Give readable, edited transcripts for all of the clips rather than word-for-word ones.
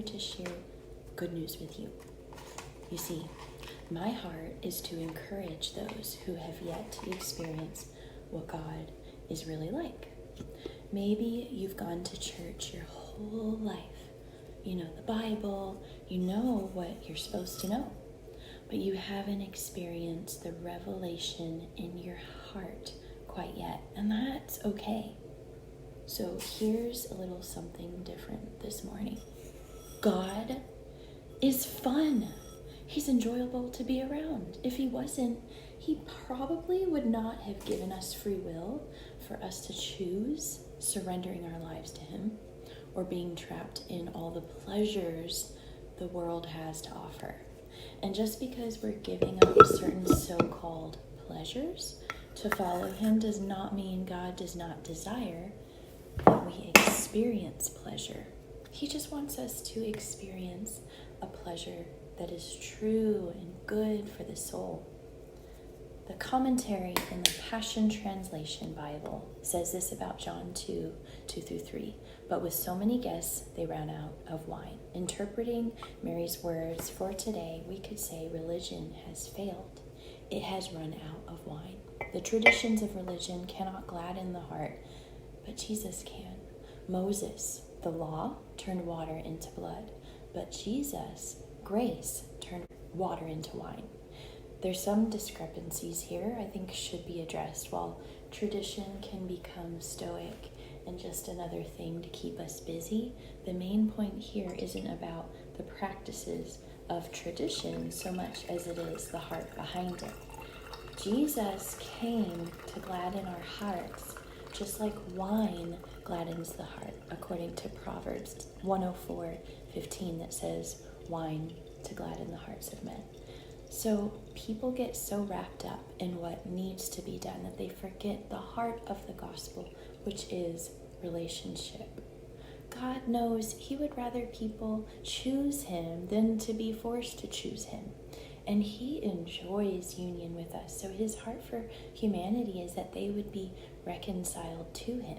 to share good news with you. You see, my heart is to encourage those who have yet to experience what God is really like. Maybe you've gone to church your whole life. You know the Bible, you know what you're supposed to know, but you haven't experienced the revelation in your heart quite yet, and that's okay. So here's a little something different this morning. God is fun. He's enjoyable to be around. If he wasn't, he probably would not have given us free will for us to choose surrendering our lives to him or being trapped in all the pleasures the world has to offer. And just because we're giving up certain so-called pleasures to follow him does not mean God does not desire that we experience pleasure. He just wants us to experience a pleasure that is true and good for the soul. The commentary in the Passion Translation Bible says this about John 2:2-3. But with so many guests, they ran out of wine. Interpreting Mary's words for today, we could say religion has failed. It has run out of wine. The traditions of religion cannot gladden the heart, but Jesus can. Moses, the law, turned water into blood, but Jesus, grace, turned water into wine. There's some discrepancies here I think should be addressed. While tradition can become stoic and just another thing to keep us busy, the main point here isn't about the practices of tradition so much as it is the heart behind it. Jesus came to gladden our hearts, just like wine gladdens the heart, according to Proverbs 104:15 that says, wine to gladden the hearts of men. So people get so wrapped up in what needs to be done that they forget the heart of the gospel, which is relationship. God knows he would rather people choose him than to be forced to choose him. And he enjoys union with us. So his heart for humanity is that they would be reconciled to him.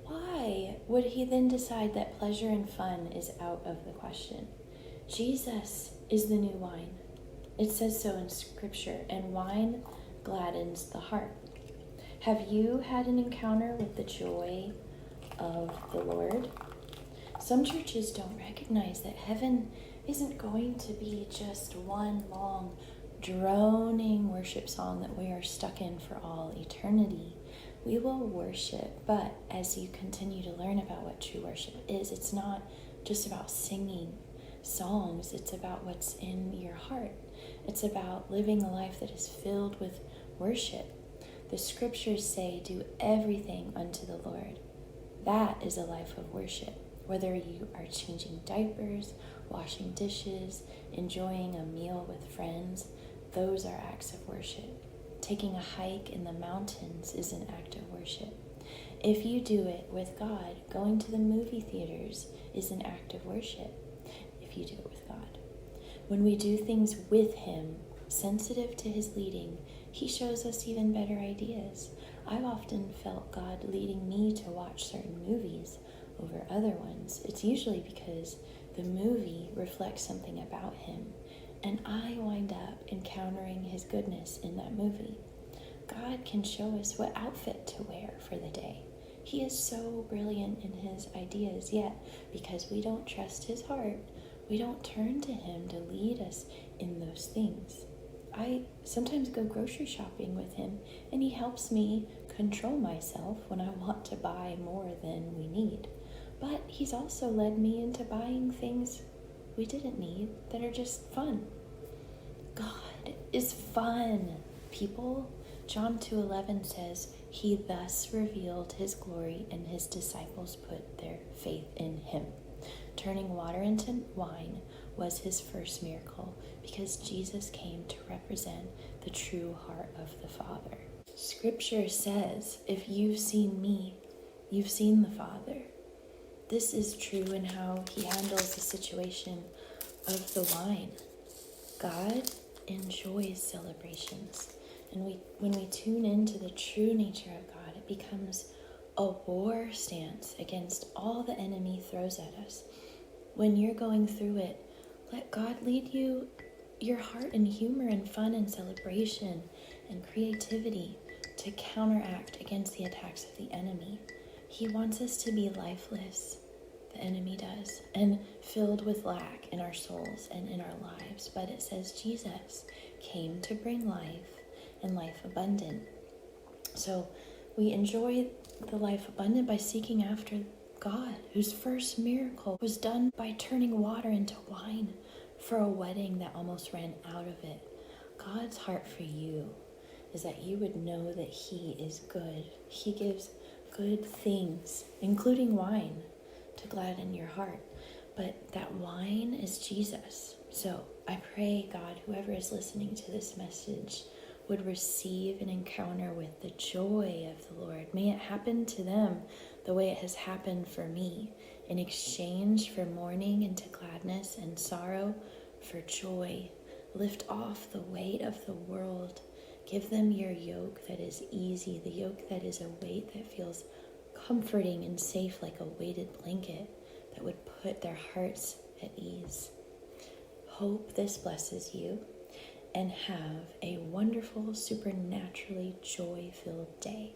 Why would he then decide that pleasure and fun is out of the question? Jesus is the new wine. It says so in scripture, and wine gladdens the heart. Have you had an encounter with the joy of the Lord? Some churches don't recognize that heaven isn't going to be just one long droning worship song that we are stuck in for all eternity. We will worship, but as you continue to learn about what true worship is, it's not just about singing songs, it's about what's in your heart. It's about living a life that is filled with worship. The scriptures say, do everything unto the Lord. That is a life of worship. Whether you are changing diapers, washing dishes, enjoying a meal with friends, those are acts of worship. Taking a hike in the mountains is an act of worship. If you do it with God, going to the movie theaters is an act of worship. If you do it with God. When we do things with him, sensitive to his leading, he shows us even better ideas. I've often felt God leading me to watch certain movies over other ones. It's usually because the movie reflects something about him, and I wind up encountering his goodness in that movie. God can show us what outfit to wear for the day. He is so brilliant in his ideas, yet because we don't trust his heart, we don't turn to him to lead us in those things. I sometimes go grocery shopping with him, and he helps me control myself when I want to buy more than we need. But he's also led me into buying things we didn't need that are just fun. God is fun, people. John 2:11 says, he thus revealed his glory, and his disciples put their faith in him. Turning water into wine was his first miracle because Jesus came to represent the true heart of the Father. Scripture says, if you've seen me, you've seen the Father. This is true in how he handles the situation of the wine. God enjoys celebrations. And when we tune into the true nature of God, it becomes a war stance against all the enemy throws at us. When you're going through it, let God lead your heart in humor and fun and celebration and creativity to counteract against the attacks of the enemy. He wants us to be lifeless, the enemy does, and filled with lack in our souls and in our lives. But it says Jesus came to bring life and life abundant. So we enjoy the life abundant by seeking after God, whose first miracle was done by turning water into wine for a wedding that almost ran out of it. God's heart for you is that you would know that He is good. He gives good things, including wine, to gladden your heart. But that wine is Jesus. So I pray, God, whoever is listening to this message would receive an encounter with the joy of the Lord. May it happen to them the way it has happened for me, in exchange for mourning into gladness and sorrow for joy. Lift off the weight of the world. Give them your yoke that is easy, the yoke that is a weight that feels comforting and safe like a weighted blanket that would put their hearts at ease. Hope this blesses you, and have a wonderful, supernaturally joy-filled day.